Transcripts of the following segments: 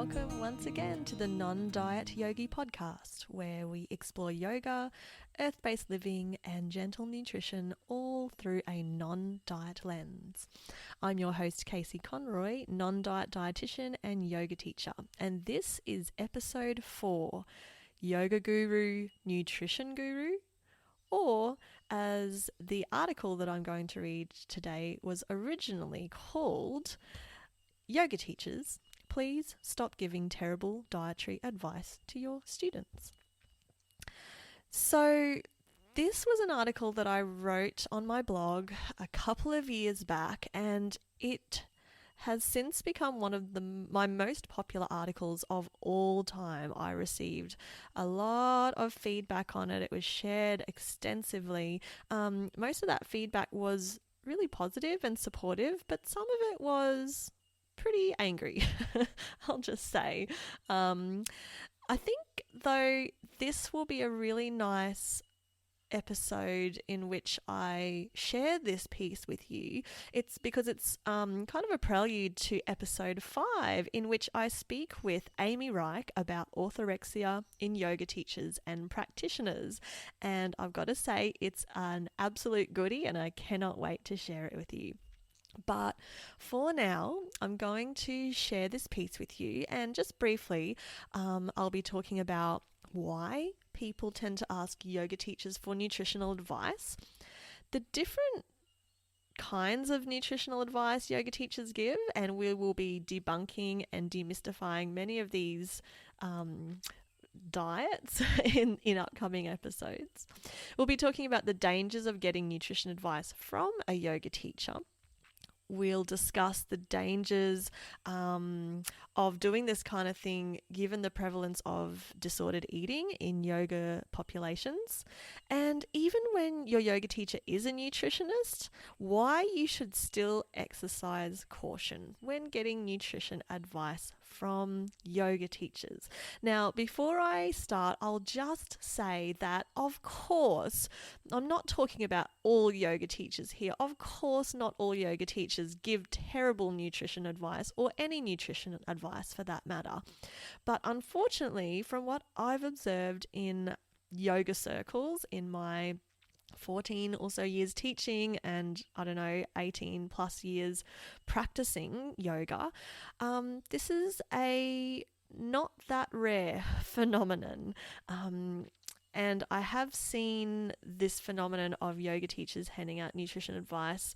welcome once again to the Non-Diet Yogi podcast, where we explore yoga, earth-based living, and gentle nutrition all through a non-diet lens. I'm your host, Casey Conroy, non-diet dietitian and yoga teacher, and this is episode 4, Yoga Guru, Nutrition Guru, or as the article that I'm going to read today was originally called, Yoga Teachers, please stop giving terrible dietary advice to your students. So this was an article that I wrote on my blog a couple of years back, and it has since become one of my most popular articles of all time. I received a lot of feedback on it. It was shared extensively. Most of that feedback was really positive and supportive, but some of it was pretty angry, I'll just say. I think, though, this will be a really nice episode in which I share this piece with you. It's because it's kind of a prelude to episode 5, in which I speak with Amy Reich about orthorexia in yoga teachers and practitioners. And I've got to say, it's an absolute goodie, and I cannot wait to share it with you. But for now, I'm going to share this piece with you, and just briefly, I'll be talking about why people tend to ask yoga teachers for nutritional advice, the different kinds of nutritional advice yoga teachers give, and we will be debunking and demystifying many of these diets in upcoming episodes. We'll be talking about the dangers of getting nutrition advice from a yoga teacher. We'll discuss the dangers of doing this kind of thing given the prevalence of disordered eating in yoga populations. And even when your yoga teacher is a nutritionist, why you should still exercise caution when getting nutrition advice from yoga teachers. Now, before I start, I'll just say that, of course, I'm not talking about all yoga teachers here. Of course, not all yoga teachers give terrible nutrition advice, or any nutrition advice for that matter. But unfortunately, from what I've observed in yoga circles in my 14 or so years teaching and 18 plus years practicing yoga, this is a not that rare phenomenon. And I have seen this phenomenon of yoga teachers handing out nutrition advice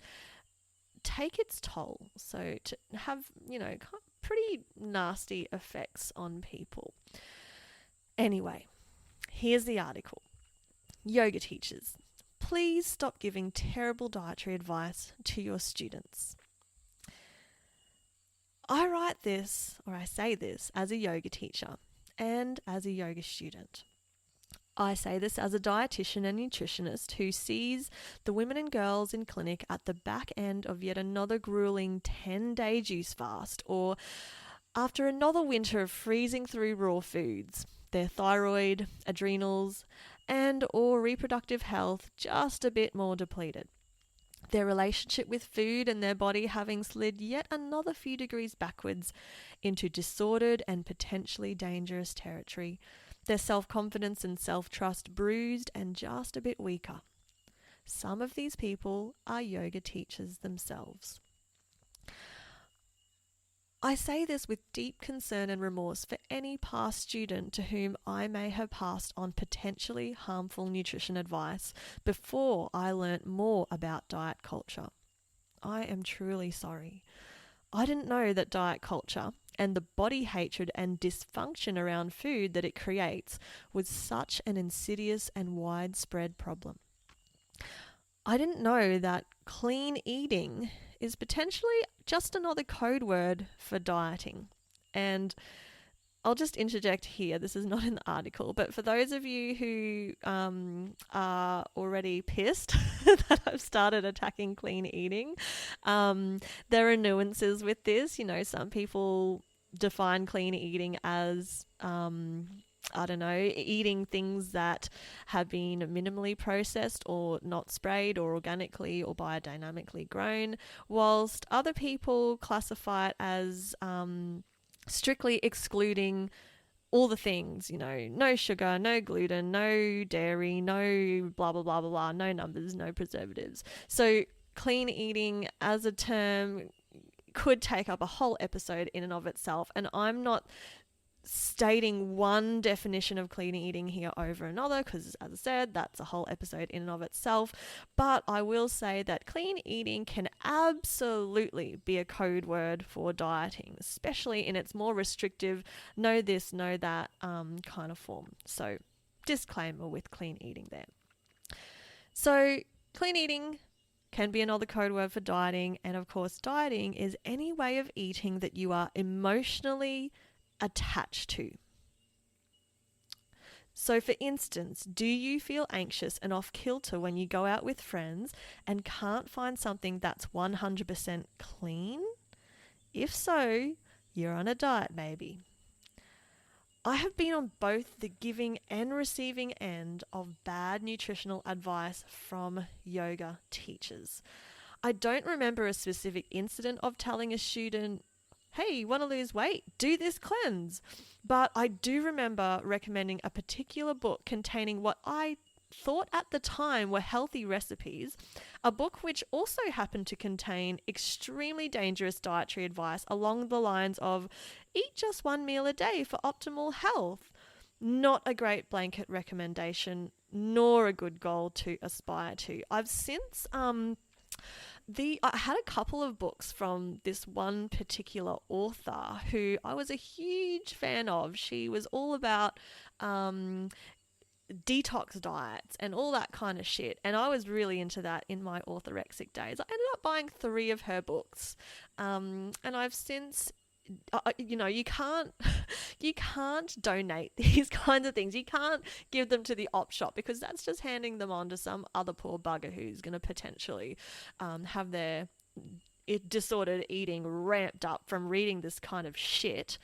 take its toll. So to have, pretty nasty effects on people. Anyway, here's the article. Yoga teachers, please stop giving terrible dietary advice to your students. I write this, or I say this, as a yoga teacher and as a yoga student. I say this as a dietitian and nutritionist who sees the women and girls in clinic at the back end of yet another grueling 10-day juice fast, or after another winter of freezing through raw foods, their thyroid, adrenals, and or reproductive health just a bit more depleted. Their relationship with food and their body having slid yet another few degrees backwards into disordered and potentially dangerous territory. Their self-confidence and self-trust bruised and just a bit weaker. Some of these people are yoga teachers themselves. I say this with deep concern and remorse for any past student to whom I may have passed on potentially harmful nutrition advice before I learnt more about diet culture. I am truly sorry. I didn't know that diet culture and the body hatred and dysfunction around food that it creates was such an insidious and widespread problem. I didn't know that clean eating is potentially just another code word for dieting. And I'll just interject here, this is not in the article, but for those of you who are already pissed that I've started attacking clean eating, there are nuances with this. Some people define clean eating as eating things that have been minimally processed or not sprayed or organically or biodynamically grown, whilst other people classify it as strictly excluding all the things, no sugar, no gluten, no dairy, no blah, blah, blah, blah, blah, no numbers, no preservatives. So clean eating as a term could take up a whole episode in and of itself. And I'm not stating one definition of clean eating here over another because, as I said, that's a whole episode in and of itself. But I will say that clean eating can absolutely be a code word for dieting, especially in its more restrictive no this, no that kind of form. So disclaimer with clean eating there. So clean eating can be another code word for dieting. And of course, dieting is any way of eating that you are emotionally attached to. So, for instance, do you feel anxious and off kilter when you go out with friends and can't find something that's 100% clean? If so, you're on a diet, maybe. I have been on both the giving and receiving end of bad nutritional advice from yoga teachers. I don't remember a specific incident of telling a student, hey, you want to lose weight? Do this cleanse. But I do remember recommending a particular book containing what I thought at the time were healthy recipes, a book which also happened to contain extremely dangerous dietary advice along the lines of eat just one meal a day for optimal health. Not a great blanket recommendation, nor a good goal to aspire to. I've since I had a couple of books from this one particular author who I was a huge fan of. She was all about detox diets and all that kind of shit. And I was really into that in my orthorexic days. I ended up buying 3 of her books. And I've since you can't donate these kinds of things. You can't give them to the op shop because that's just handing them on to some other poor bugger who's going to potentially have their disordered eating ramped up from reading this kind of shit.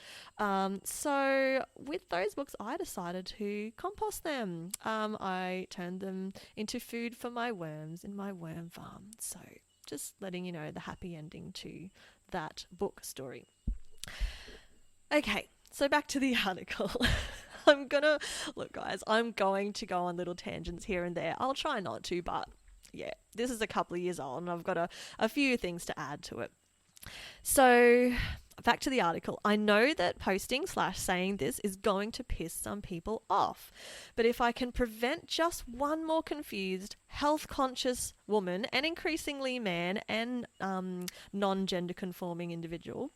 So with those books, I decided to compost them. I turned them into food for my worms in my worm farm. So just letting you know the happy ending to that book story. Okay, so back to the article. Look guys, I'm going to go on little tangents here and there. I'll try not to, but yeah, this is a couple of years old and I've got a few things to add to it. So back to the article. I know that posting/saying this is going to piss some people off, but if I can prevent just one more confused, health-conscious woman and increasingly man and non-gender conforming individual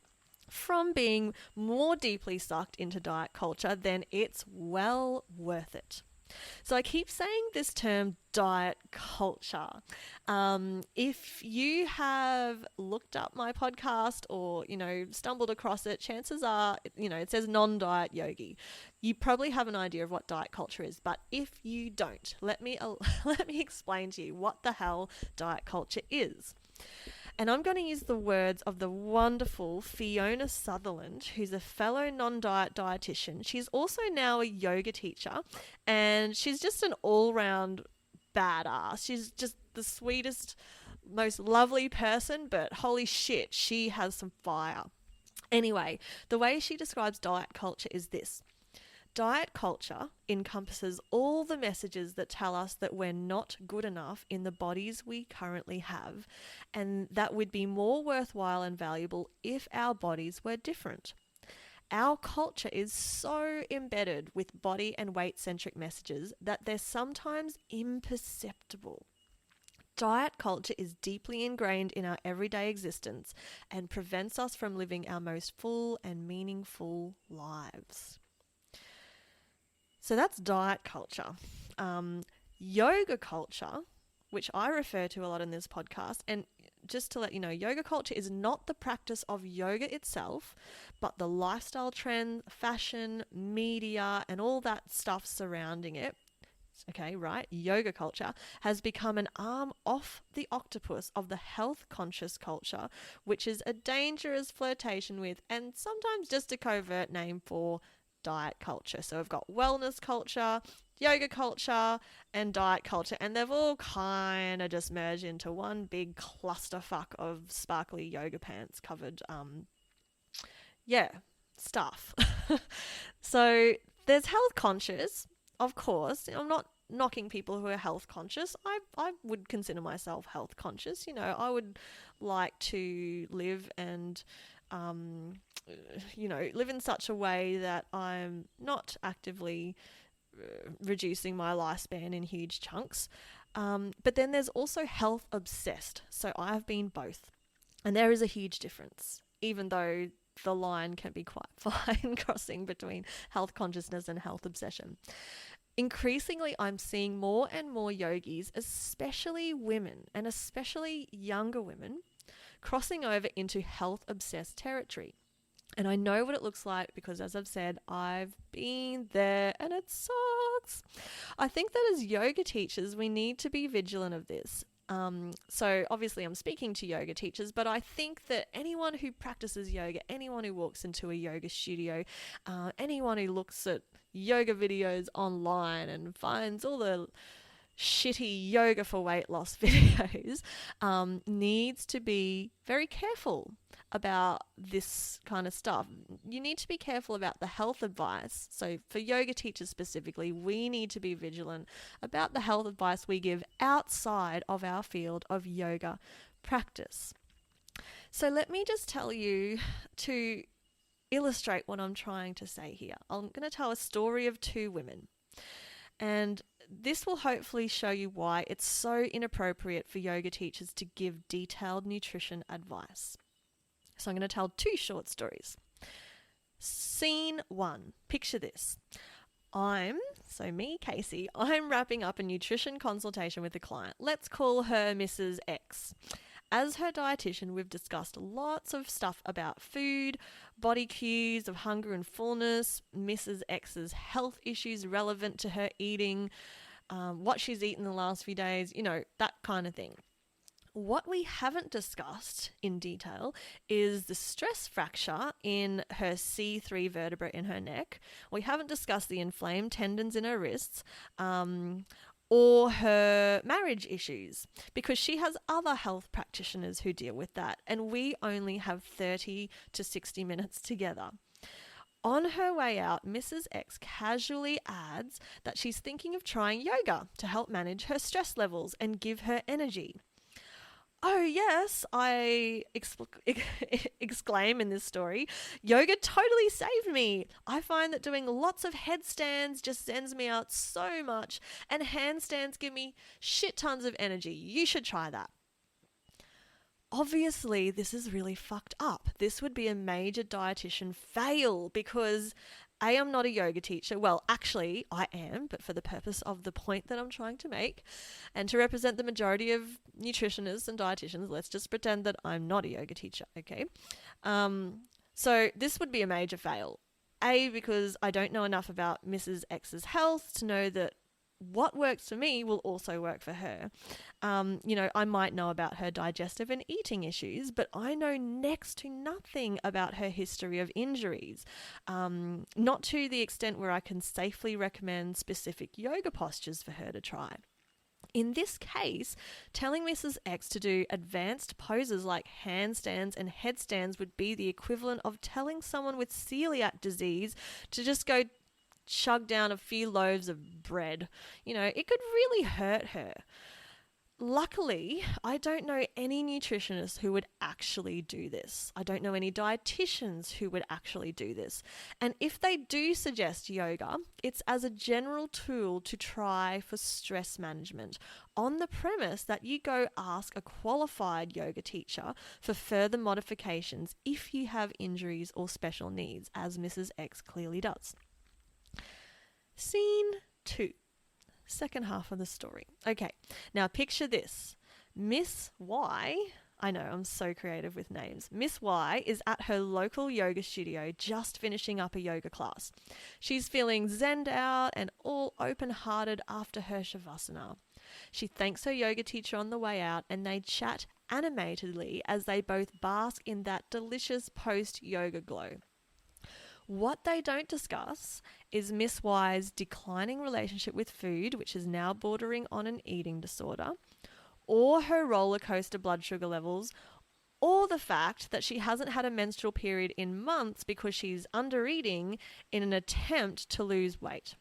from being more deeply sucked into diet culture, then it's well worth it. So I keep saying this term diet culture. If you have looked up my podcast or, stumbled across it, chances are, it says non-diet yogi. You probably have an idea of what diet culture is, but if you don't, let me explain to you what the hell diet culture is. And I'm going to use the words of the wonderful Fiona Sutherland, who's a fellow non-diet dietitian. She's also now a yoga teacher, and she's just an all-round badass. She's just the sweetest, most lovely person, but holy shit, she has some fire. Anyway, the way she describes diet culture is this. Diet culture encompasses all the messages that tell us that we're not good enough in the bodies we currently have, and that would be more worthwhile and valuable if our bodies were different. Our culture is so embedded with body and weight-centric messages that they're sometimes imperceptible. Diet culture is deeply ingrained in our everyday existence and prevents us from living our most full and meaningful lives. So that's diet culture. Yoga culture, which I refer to a lot in this podcast, and just to let you know, yoga culture is not the practice of yoga itself, but the lifestyle trends, fashion, media, and all that stuff surrounding it. Okay, right? Yoga culture has become an arm off the octopus of the health-conscious culture, which is a dangerous flirtation with and sometimes just a covert name for diet culture. So we've got wellness culture, yoga culture, and diet culture, and they've all kind of just merged into one big clusterfuck of sparkly yoga pants covered, stuff. So there's health conscious, of course. I'm not knocking people who are health conscious. I would consider myself health conscious. I would like to live and live in such a way that I'm not actively reducing my lifespan in huge chunks. But then there's also health obsessed. So I've been both. And there is a huge difference, even though the line can be quite fine crossing between health consciousness and health obsession. Increasingly, I'm seeing more and more yogis, especially women and especially younger women, crossing over into health obsessed territory. And I know what it looks like because, as I've said, I've been there and it sucks. I think that as yoga teachers, we need to be vigilant of this. So obviously I'm speaking to yoga teachers, but I think that anyone who practices yoga, anyone who walks into a yoga studio, anyone who looks at yoga videos online and finds all the shitty yoga for weight loss videos, needs to be very careful about this kind of stuff. You need to be careful about the health advice. So for yoga teachers specifically, we need to be vigilant about the health advice we give outside of our field of yoga practice. So let me just tell you to illustrate what I'm trying to say here. I'm going to tell a story of two women. And this will hopefully show you why it's so inappropriate for yoga teachers to give detailed nutrition advice. So I'm going to tell two short stories. Scene 1. Picture this. Me, Casey, I'm wrapping up a nutrition consultation with a client. Let's call her Mrs. X. As her dietitian, we've discussed lots of stuff about food, body cues of hunger and fullness, Mrs. X's health issues relevant to her eating, what she's eaten the last few days, that kind of thing. What we haven't discussed in detail is the stress fracture in her C3 vertebra in her neck. We haven't discussed the inflamed tendons in her wrists, or her marriage issues, because she has other health practitioners who deal with that, and we only have 30 to 60 minutes together. On her way out, Mrs. X casually adds that she's thinking of trying yoga to help manage her stress levels and give her energy. Oh yes, I exclaim in this story. Yoga totally saved me. I find that doing lots of headstands just sends me out so much, and handstands give me shit tons of energy. You should try that. Obviously, this is really fucked up. This would be a major dietitian fail because I'm not a yoga teacher. Well, actually, I am, but for the purpose of the point that I'm trying to make and to represent the majority of nutritionists and dietitians, let's just pretend that I'm not a yoga teacher, okay? So this would be a major fail. A, because I don't know enough about Mrs. X's health to know that what works for me will also work for her. I might know about her digestive and eating issues, but I know next to nothing about her history of injuries. Not to the extent where I can safely recommend specific yoga postures for her to try. In this case, telling Mrs. X to do advanced poses like handstands and headstands would be the equivalent of telling someone with celiac disease to just go chug down a few loaves of bread. It could really hurt her. Luckily, I don't know any nutritionists who would actually do this. I don't know any dietitians who would actually do this. And if they do suggest yoga, it's as a general tool to try for stress management, on the premise that you go ask a qualified yoga teacher for further modifications if you have injuries or special needs, as Mrs. X clearly does. Scene 2. Second half of the story. Okay, now picture this. Miss Y, I know, I'm so creative with names. Miss Y is at her local yoga studio just finishing up a yoga class. She's feeling zenned out and all open-hearted after her shavasana. She thanks her yoga teacher on the way out and they chat animatedly as they both bask in that delicious post-yoga glow. What they don't discuss is Miss Y's declining relationship with food, which is now bordering on an eating disorder, or her roller coaster blood sugar levels, or the fact that she hasn't had a menstrual period in months because she's under eating in an attempt to lose weight.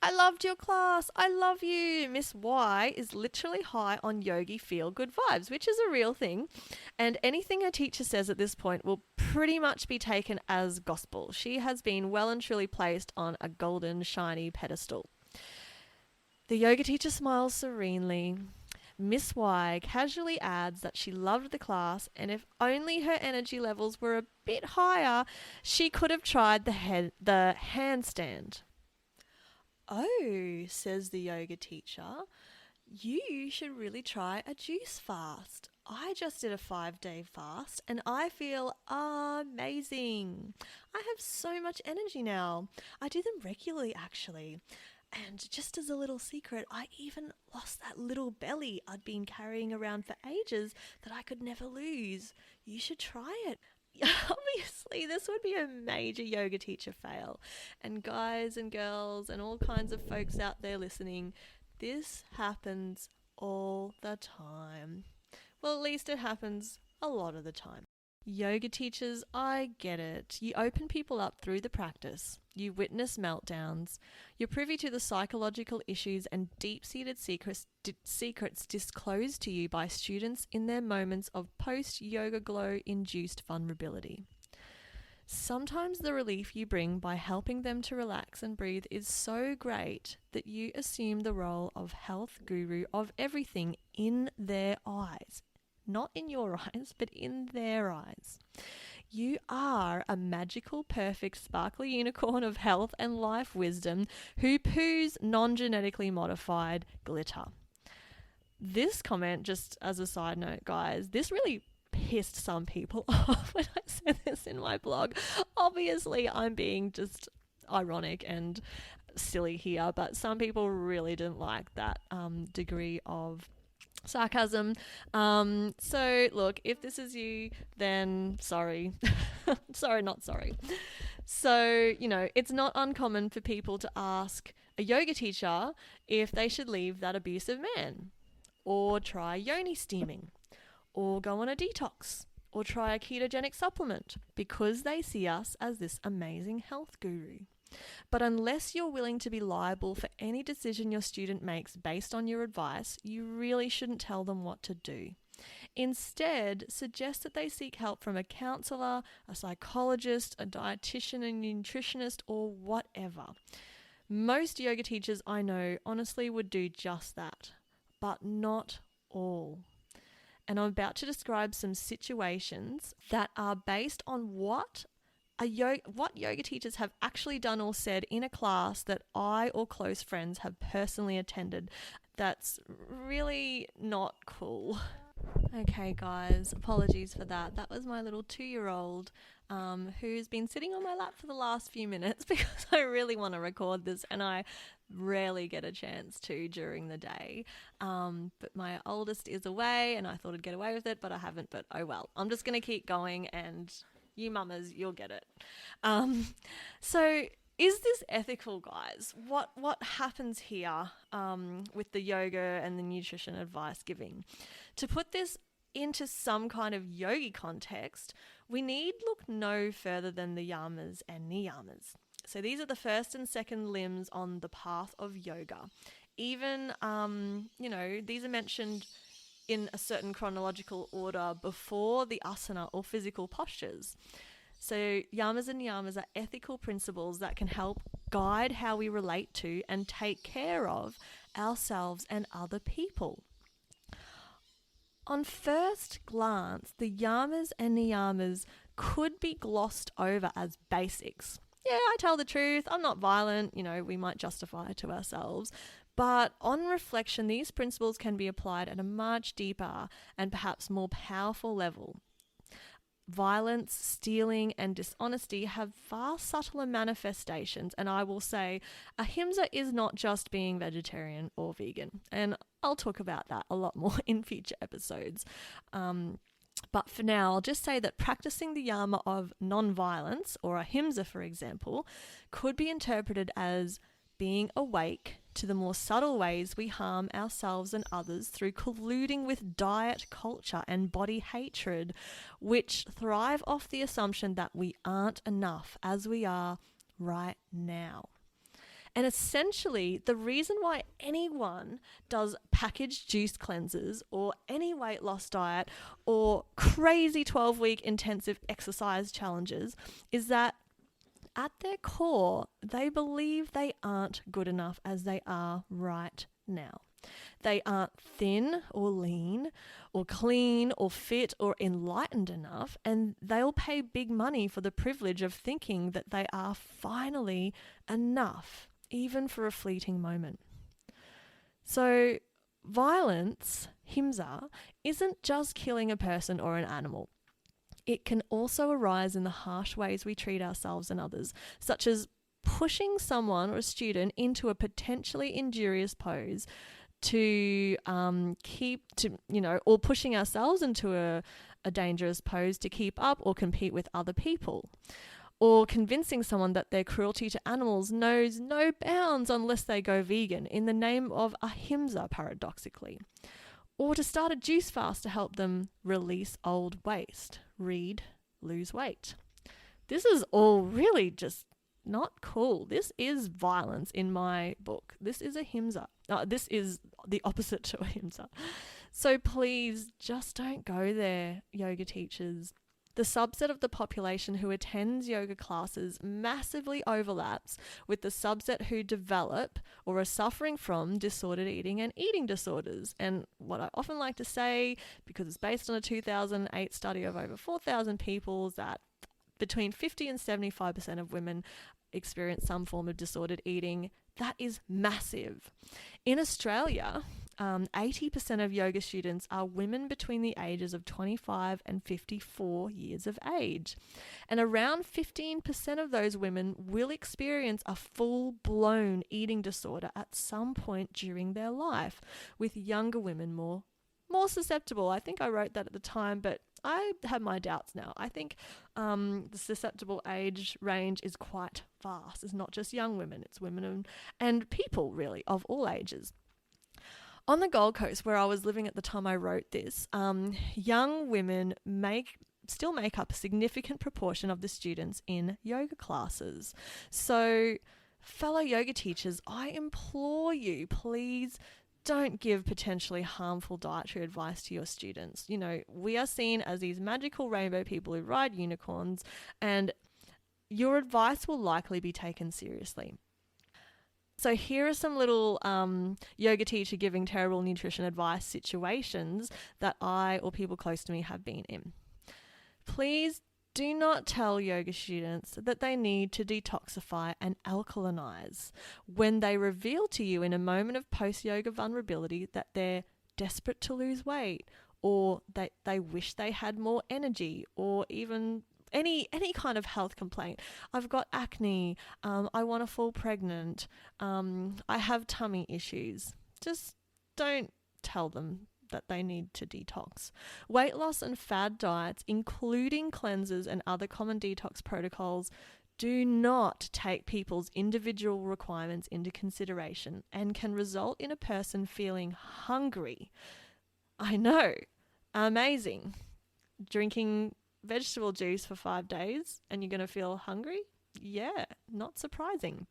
I loved your class. I love you. Miss Y is literally high on Yogi feel good vibes, which is a real thing. And anything her teacher says at this point will pretty much be taken as gospel. She has been well and truly placed on a golden, shiny pedestal. The yoga teacher smiles serenely. Miss Y casually adds that she loved the class, and if only her energy levels were a bit higher, she could have tried the handstand. Oh, says the yoga teacher, you should really try a juice fast. I just did a 5-day fast and I feel amazing. I have so much energy now. I do them regularly, actually. And just as a little secret, I even lost that little belly I'd been carrying around for ages that I could never lose. You should try it. Obviously, this would be a major yoga teacher fail. And guys and girls and all kinds of folks out there listening, this happens all the time. Well, at least it happens a lot of the time. Yoga teachers, I get it. You open people up through the practice. You witness meltdowns. You're privy to the psychological issues and deep-seated secrets disclosed to you by students in their moments of post-yoga glow-induced vulnerability. Sometimes the relief you bring by helping them to relax and breathe is so great that you assume the role of health guru of everything in their eyes. Not in your eyes, but in their eyes. You are a magical, perfect, sparkly unicorn of health and life wisdom who poos non-genetically modified glitter. This comment, just as a side note, guys, this really pissed some people off when I said this in my blog. Obviously, I'm being just ironic and silly here, but some people really didn't like that degree of sarcasm. So look, if this is you, then sorry. Sorry, not sorry. So, it's not uncommon for people to ask a yoga teacher if they should leave that abusive man, or try yoni steaming, or go on a detox, or try a ketogenic supplement, because they see us as this amazing health guru. But unless you're willing to be liable for any decision your student makes based on your advice, you really shouldn't tell them what to do. Instead, suggest that they seek help from a counselor, a psychologist, a dietitian, a nutritionist, or whatever. Most yoga teachers I know honestly would do just that, but not all. And I'm about to describe some situations that are based on what yoga teachers have actually done or said in a class that I or close friends have personally attended. That's really not cool. Okay, guys, apologies for that. That was my little 2-year-old who's been sitting on my lap for the last few minutes because I really want to record this and I rarely get a chance to during the day. But my oldest is away and I thought I'd get away with it, but I haven't. But oh well, I'm just going to keep going and you mamas, you'll get it. So is this ethical, guys? What happens here with the yoga and the nutrition advice giving? To put this into some kind of yogi context, we need look no further than the Yamas and Niyamas. So these are the first and second limbs on the path of yoga. Even, these are mentioned in a certain chronological order before the asana or physical postures. So Yamas and Niyamas are ethical principles that can help guide how we relate to and take care of ourselves and other people. On first glance, the Yamas and Niyamas could be glossed over as basics. Yeah, I tell the truth, I'm not violent, we might justify it to ourselves. But on reflection, these principles can be applied at a much deeper and perhaps more powerful level. Violence, stealing, and dishonesty have far subtler manifestations, and I will say ahimsa is not just being vegetarian or vegan, and I'll talk about that a lot more in future episodes. But for now, I'll just say that practicing the yama of non-violence, or ahimsa for example, could be interpreted as being awake to the more subtle ways we harm ourselves and others through colluding with diet culture and body hatred, which thrive off the assumption that we aren't enough as we are right now. And essentially, the reason why anyone does packaged juice cleanses or any weight loss diet or crazy 12-week intensive exercise challenges is that at their core, they believe they aren't good enough as they are right now. They aren't thin or lean or clean or fit or enlightened enough, and they'll pay big money for the privilege of thinking that they are finally enough, even for a fleeting moment. So violence, himsa, isn't just killing a person or an animal. It can also arise in the harsh ways we treat ourselves and others, such as pushing someone or a student into a potentially injurious pose or pushing ourselves into a dangerous pose to keep up or compete with other people. Or convincing someone that their cruelty to animals knows no bounds unless they go vegan in the name of ahimsa, paradoxically. Or to start a juice fast to help them release old waste. Read, lose weight. This is all really just not cool. This is violence in my book. This is ahimsa. This is the opposite to ahimsa. So please just don't go there, yoga teachers. The subset of the population who attends yoga classes massively overlaps with the subset who develop or are suffering from disordered eating and eating disorders. And what I often like to say, because it's based on a 2008 study of over 4,000 people, is that between 50 and 75% of women experience some form of disordered eating. That is massive. In Australia, 80% of yoga students are women between the ages of 25 and 54 years of age. And around 15% of those women will experience a full-blown eating disorder at some point during their life, with younger women more susceptible. I think I wrote that at the time, but I have my doubts now. I think the susceptible age range is quite vast. It's not just young women, it's women and people really of all ages. On the Gold Coast, where I was living at the time I wrote this, young women still make up a significant proportion of the students in yoga classes. So, fellow yoga teachers, I implore you, please don't give potentially harmful dietary advice to your students. You know, we are seen as these magical rainbow people who ride unicorns, and your advice will likely be taken seriously. So here are some little yoga teacher giving terrible nutrition advice situations that I or people close to me have been in. Please do not tell yoga students that they need to detoxify and alkalinize when they reveal to you in a moment of post-yoga vulnerability that they're desperate to lose weight, or that they wish they had more energy, or even any kind of health complaint. I've got acne, I want to fall pregnant, I have tummy issues. Just don't tell them that they need to detox. Weight loss and fad diets, including cleanses and other common detox protocols, do not take people's individual requirements into consideration and can result in a person feeling hungry. I know, amazing. Drinking vegetable juice for 5 days and you're going to feel hungry? Yeah, not surprising.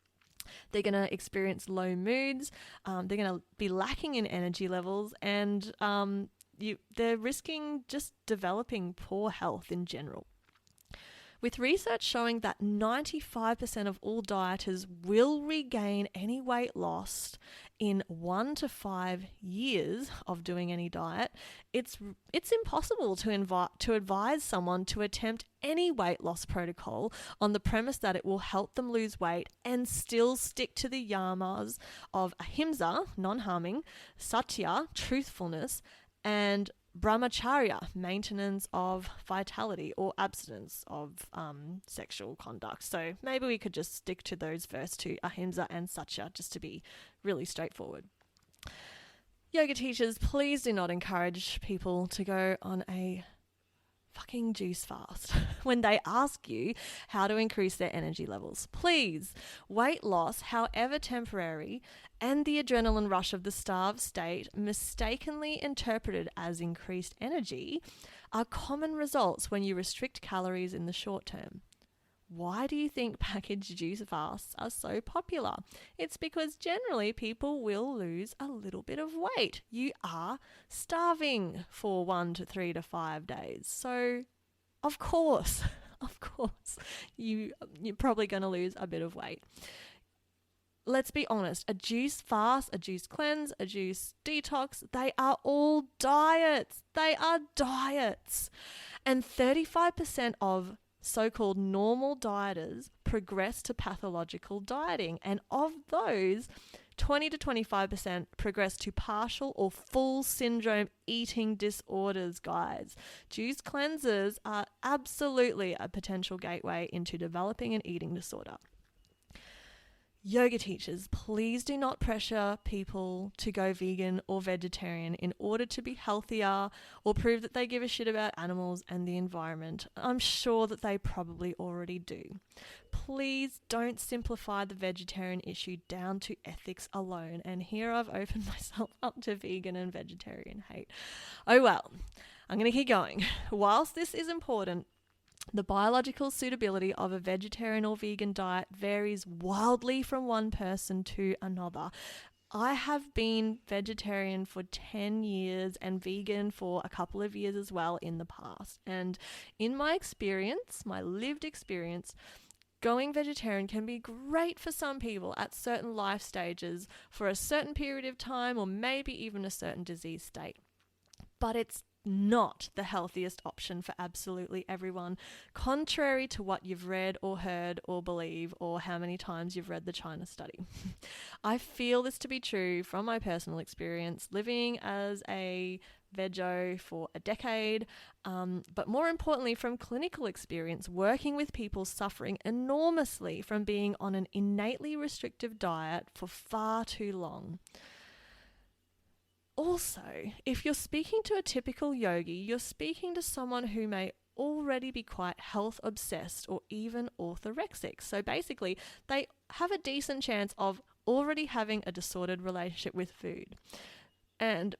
They're going to experience low moods, they're going to be lacking in energy levels, and they're risking just developing poor health in general. With research showing that 95% of all dieters will regain any weight lost in 1 to 5 years of doing any diet, it's impossible to advise someone to attempt any weight loss protocol on the premise that it will help them lose weight and still stick to the yamas of ahimsa, non-harming, satya, truthfulness, and brahmacharya, maintenance of vitality, or abstinence of sexual conduct. So maybe we could just stick to those first two, ahimsa and satya, just to be really straightforward. Yoga teachers, please do not encourage people to go on a fucking juice fast. when they ask you how to increase their energy levels. Please, weight loss, however temporary, and the adrenaline rush of the starved state, mistakenly interpreted as increased energy, are common results when you restrict calories in the short term. Why do you think packaged juice fasts are so popular? It's because generally people will lose a little bit of weight. You are starving for 1 to 3 to 5 days. So, of course, you're probably going to lose a bit of weight. Let's be honest, a juice fast, a juice cleanse, a juice detox, they are all diets. They are diets. And 35% of so-called normal dieters progress to pathological dieting. And of those, 20 to 25% progress to partial or full syndrome eating disorders, guys. Juice cleanses are absolutely a potential gateway into developing an eating disorder. Yoga teachers, please do not pressure people to go vegan or vegetarian in order to be healthier or prove that they give a shit about animals and the environment. I'm sure that they probably already do. Please don't simplify the vegetarian issue down to ethics alone. And here I've opened myself up to vegan and vegetarian hate. Oh well, I'm going to keep going. Whilst this is important, the biological suitability of a vegetarian or vegan diet varies wildly from one person to another. I have been vegetarian for 10 years and vegan for a couple of years as well in the past. And in my experience, my lived experience, going vegetarian can be great for some people at certain life stages for a certain period of time or maybe even a certain disease state. But it's not the healthiest option for absolutely everyone, contrary to what you've read or heard or believe or how many times you've read the China study. I feel this to be true from my personal experience living as a veggie for a decade, but more importantly from clinical experience working with people suffering enormously from being on an innately restrictive diet for far too long. Also, if you're speaking to a typical yogi, you're speaking to someone who may already be quite health obsessed or even orthorexic. So basically, they have a decent chance of already having a disordered relationship with food. And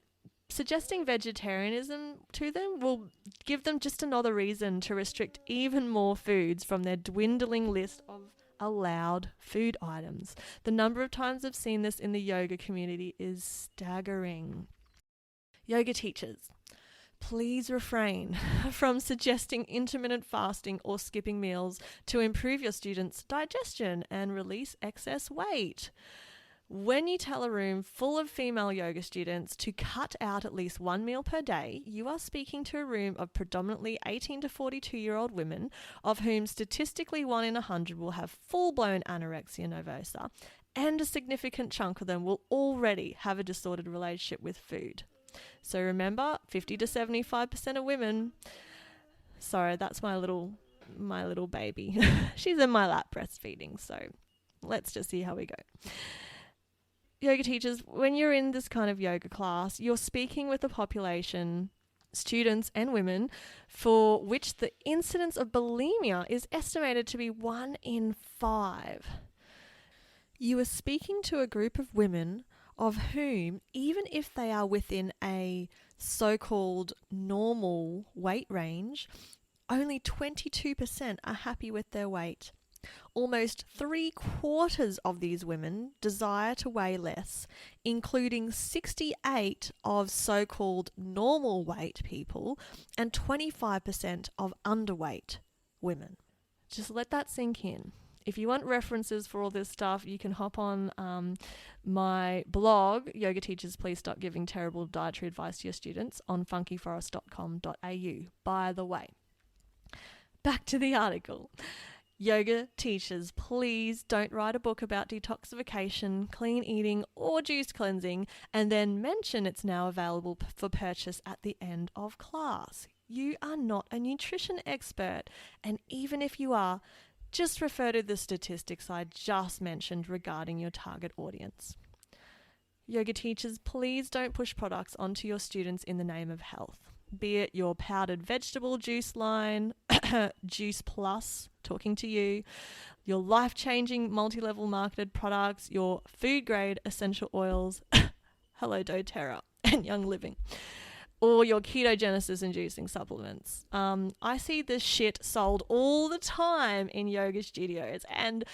suggesting vegetarianism to them will give them just another reason to restrict even more foods from their dwindling list of allowed food items. The number of times I've seen this in the yoga community is staggering. Yoga teachers, please refrain from suggesting intermittent fasting or skipping meals to improve your students' digestion and release excess weight. When you tell a room full of female yoga students to cut out at least one meal per day, you are speaking to a room of predominantly 18 to 42-year-old women, of whom statistically 1 in 100 will have full-blown anorexia nervosa, and a significant chunk of them will already have a disordered relationship with food. So remember, 50 to 75% of women. Sorry, that's my little baby. She's in my lap breastfeeding, so let's just see how we go. Yoga teachers, when you're in this kind of yoga class, you're speaking with a population, students and women, for which the incidence of bulimia is estimated to be 1 in 5. You are speaking to a group of women of whom, even if they are within a so-called normal weight range, only 22% are happy with their weight. Almost 3/4 of these women desire to weigh less, including 68 of so-called normal weight people and 25% of underweight women. Just let that sink in. If you want references for all this stuff, you can hop on my blog, Yoga Teachers Please Stop Giving Terrible Dietary Advice to Your Students, on funkyforest.com.au. By the way, back to the article. Yoga teachers, please don't write a book about detoxification, clean eating, or juice cleansing and then mention it's now available for purchase at the end of class. You are not a nutrition expert, and even if you are, just refer to the statistics I just mentioned regarding your target audience. Yoga teachers, please don't push products onto your students in the name of health. be it your powdered vegetable juice line, Juice Plus, talking to you, your life-changing multi-level marketed products, your food-grade essential oils, hello doTERRA and Young Living, or your ketogenesis inducing supplements. I see this shit sold all the time in yoga studios, and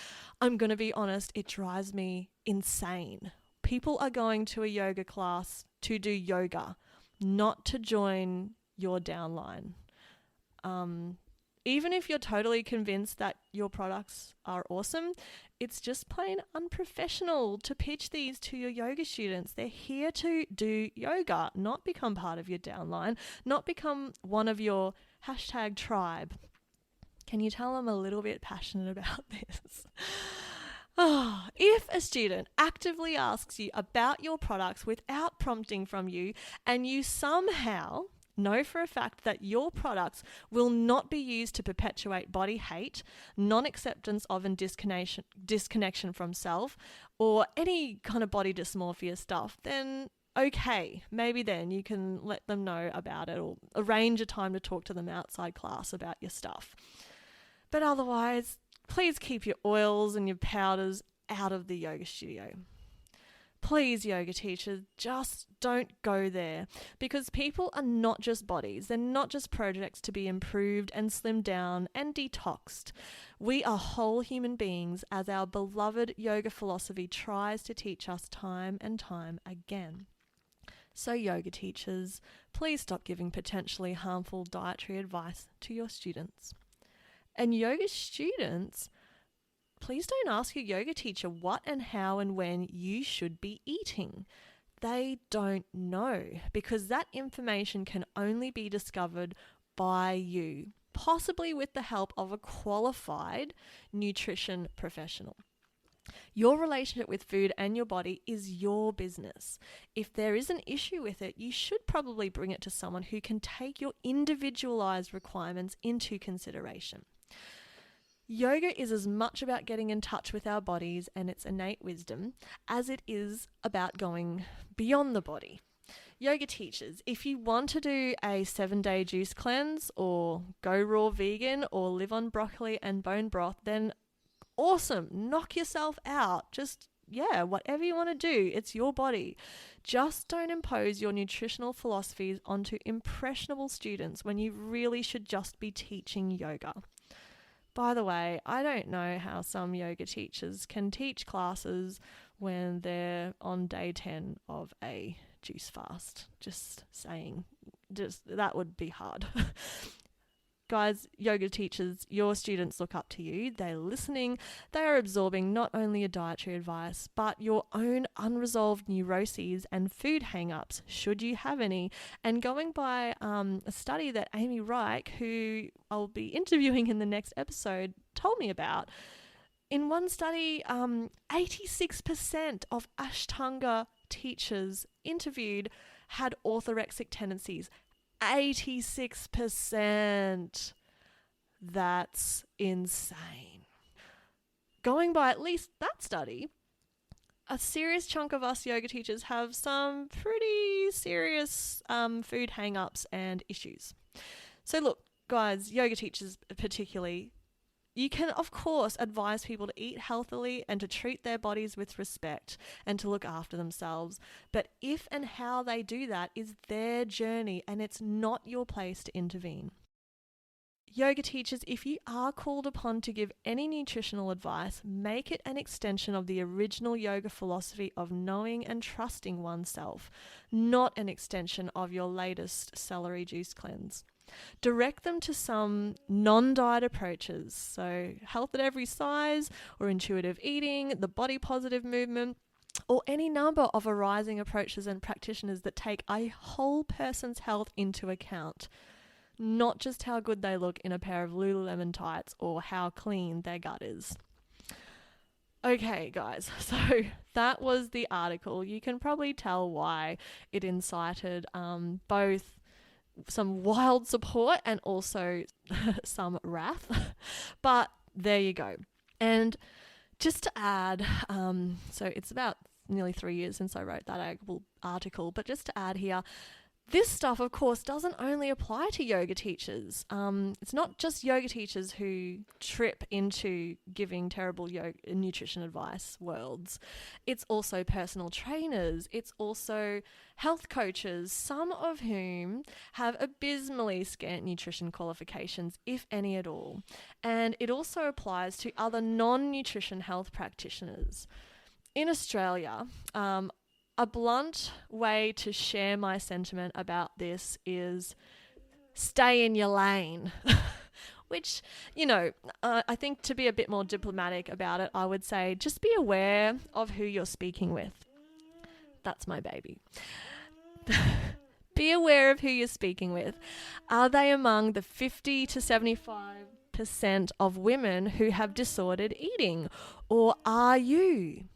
I'm going to be honest, it drives me insane. People are going to a yoga class to do yoga, not to join your downline. Even if you're totally convinced that your products are awesome, it's just plain unprofessional to pitch these to your yoga students. They're here to do yoga, not become part of your downline, not become one of your #tribe. Can you tell I'm a little bit passionate about this? If a student actively asks you about your products without prompting from you, and you somehow know for a fact that your products will not be used to perpetuate body hate, non-acceptance of and disconnection from self, or any kind of body dysmorphia stuff, then okay, maybe then you can let them know about it or arrange a time to talk to them outside class about your stuff. But otherwise, please keep your oils and your powders out of the yoga studio. Please, yoga teachers, just don't go there, because people are not just bodies. They're not just projects to be improved and slimmed down and detoxed. We are whole human beings, as our beloved yoga philosophy tries to teach us time and time again. So yoga teachers, please stop giving potentially harmful dietary advice to your students. And yoga students, please don't ask your yoga teacher what and how and when you should be eating. They don't know, because that information can only be discovered by you, possibly with the help of a qualified nutrition professional. Your relationship with food and your body is your business. If there is an issue with it, you should probably bring it to someone who can take your individualized requirements into consideration. Yoga is as much about getting in touch with our bodies and its innate wisdom as it is about going beyond the body. Yoga teachers, if you want to do a 7-day juice cleanse or go raw vegan or live on broccoli and bone broth, then awesome, knock yourself out. Just, whatever you want to do, it's your body. Just don't impose your nutritional philosophies onto impressionable students when you really should just be teaching yoga. By the way, I don't know how some yoga teachers can teach classes when they're on day 10 of a juice fast. Just saying, that would be hard. Guys, yoga teachers, your students look up to you. They're listening. They are absorbing not only your dietary advice, but your own unresolved neuroses and food hang-ups, should you have any. And going by a study that Amy Reich, who I'll be interviewing in the next episode, told me about, in one study, 86% of Ashtanga teachers interviewed had orthorexic tendencies. 86%. That's insane. Going by at least that study, a serious chunk of us yoga teachers have some pretty serious food hang-ups and issues. So look, guys, yoga teachers particularly, you can, of course, advise people to eat healthily and to treat their bodies with respect and to look after themselves. But if and how they do that is their journey, and it's not your place to intervene. Yoga teachers, if you are called upon to give any nutritional advice, make it an extension of the original yoga philosophy of knowing and trusting oneself, not an extension of your latest celery juice cleanse. Direct them to some non-diet approaches, so health at every size, or intuitive eating, the body positive movement, or any number of arising approaches and practitioners that take a whole person's health into account, not just how good they look in a pair of Lululemon tights or how clean their gut is. Okay, guys, so that was the article. You can probably tell why it incited both some wild support and also some wrath. But there you go. And just to add, so it's about nearly 3 years since I wrote that article, but just to add here, This stuff, of course, doesn't only apply to yoga teachers. It's not just yoga teachers who trip into giving terrible nutrition advice worlds. It's also personal trainers. It's also health coaches, some of whom have abysmally scant nutrition qualifications, if any at all. And it also applies to other non-nutrition health practitioners. In Australia, a blunt way to share my sentiment about this is stay in your lane. Which, I think to be a bit more diplomatic about it, I would say just be aware of who you're speaking with. That's my baby. Be aware of who you're speaking with. Are they among the 50 to 75% of women who have disordered eating? Or are you?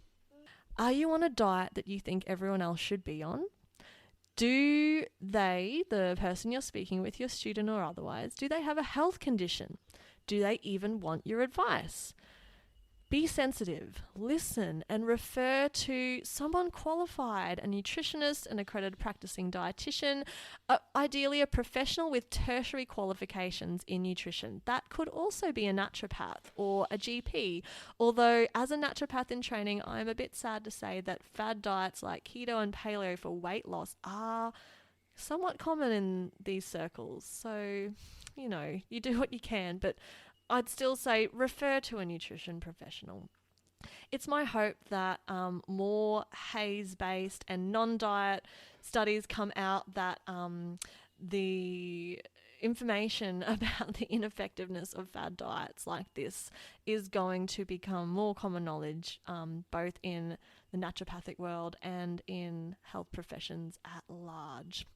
Are you on a diet that you think everyone else should be on? Do they, the person you're speaking with, your student or otherwise, do they have a health condition? Do they even want your advice? Be sensitive, listen, and refer to someone qualified, a nutritionist, an accredited practicing dietitian, ideally a professional with tertiary qualifications in nutrition. That could also be a naturopath or a GP, although as a naturopath in training, I'm a bit sad to say that fad diets like keto and paleo for weight loss are somewhat common in these circles. So, you do what you can, but I'd still say refer to a nutrition professional. It's my hope that more HAES-based and non-diet studies come out that the information about the ineffectiveness of fad diets like this is going to become more common knowledge, both in the naturopathic world and in health professions at large.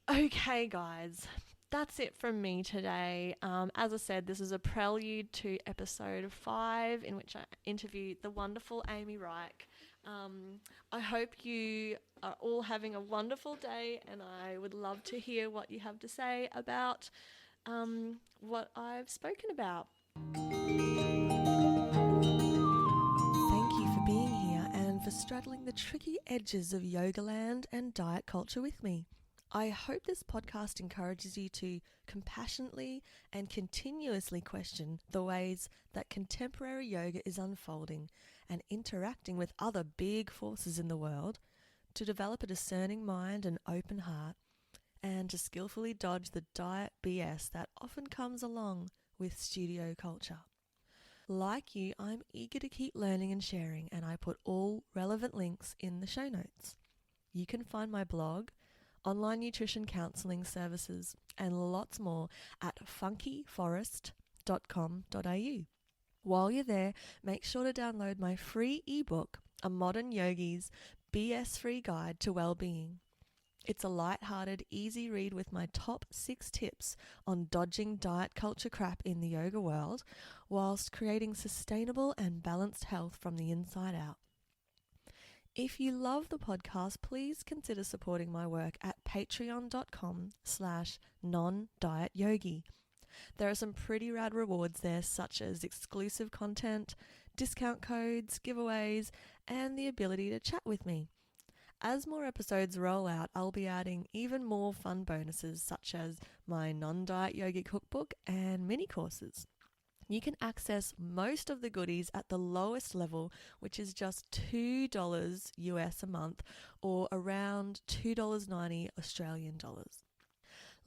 Okay, guys. That's it from me today. As I said, this is a prelude to episode 5 in which I interviewed the wonderful Amy Reich. I hope you are all having a wonderful day, and I would love to hear what you have to say about what I've spoken about. Thank you for being here and for straddling the tricky edges of yoga land and diet culture with me. I hope this podcast encourages you to compassionately and continuously question the ways that contemporary yoga is unfolding and interacting with other big forces in the world, to develop a discerning mind and open heart, and to skillfully dodge the diet BS that often comes along with studio culture. Like you, I'm eager to keep learning and sharing, and I put all relevant links in the show notes. You can find my blog, online nutrition counselling services, and lots more at funkyforest.com.au. While you're there, make sure to download my free ebook, A Modern Yogi's BS-Free Guide to Wellbeing. It's a light-hearted, easy read with my top 6 tips on dodging diet culture crap in the yoga world, whilst creating sustainable and balanced health from the inside out. If you love the podcast, please consider supporting my work at patreon.com/non-dietyogi. There are some pretty rad rewards there, such as exclusive content, discount codes, giveaways, and the ability to chat with me. As more episodes roll out, I'll be adding even more fun bonuses, such as my non-diet yogi cookbook and mini courses. You can access most of the goodies at the lowest level, which is just $2 US a month, or around $2.90 Australian dollars.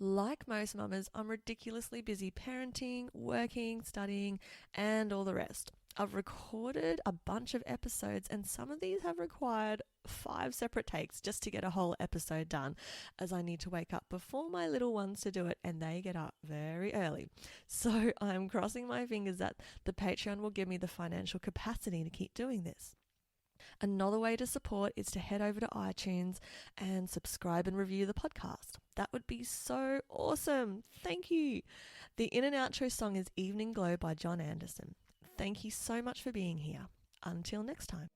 Like most mamas, I'm ridiculously busy parenting, working, studying, and all the rest. I've recorded a bunch of episodes, and some of these have required 5 separate takes just to get a whole episode done, as I need to wake up before my little ones to do it, and they get up very early. So I'm crossing my fingers that the Patreon will give me the financial capacity to keep doing this. Another way to support is to head over to iTunes and subscribe and review the podcast. That would be so awesome. Thank you. The in and outro song is Evening Glow by John Anderson. Thank you so much for being here. Until next time.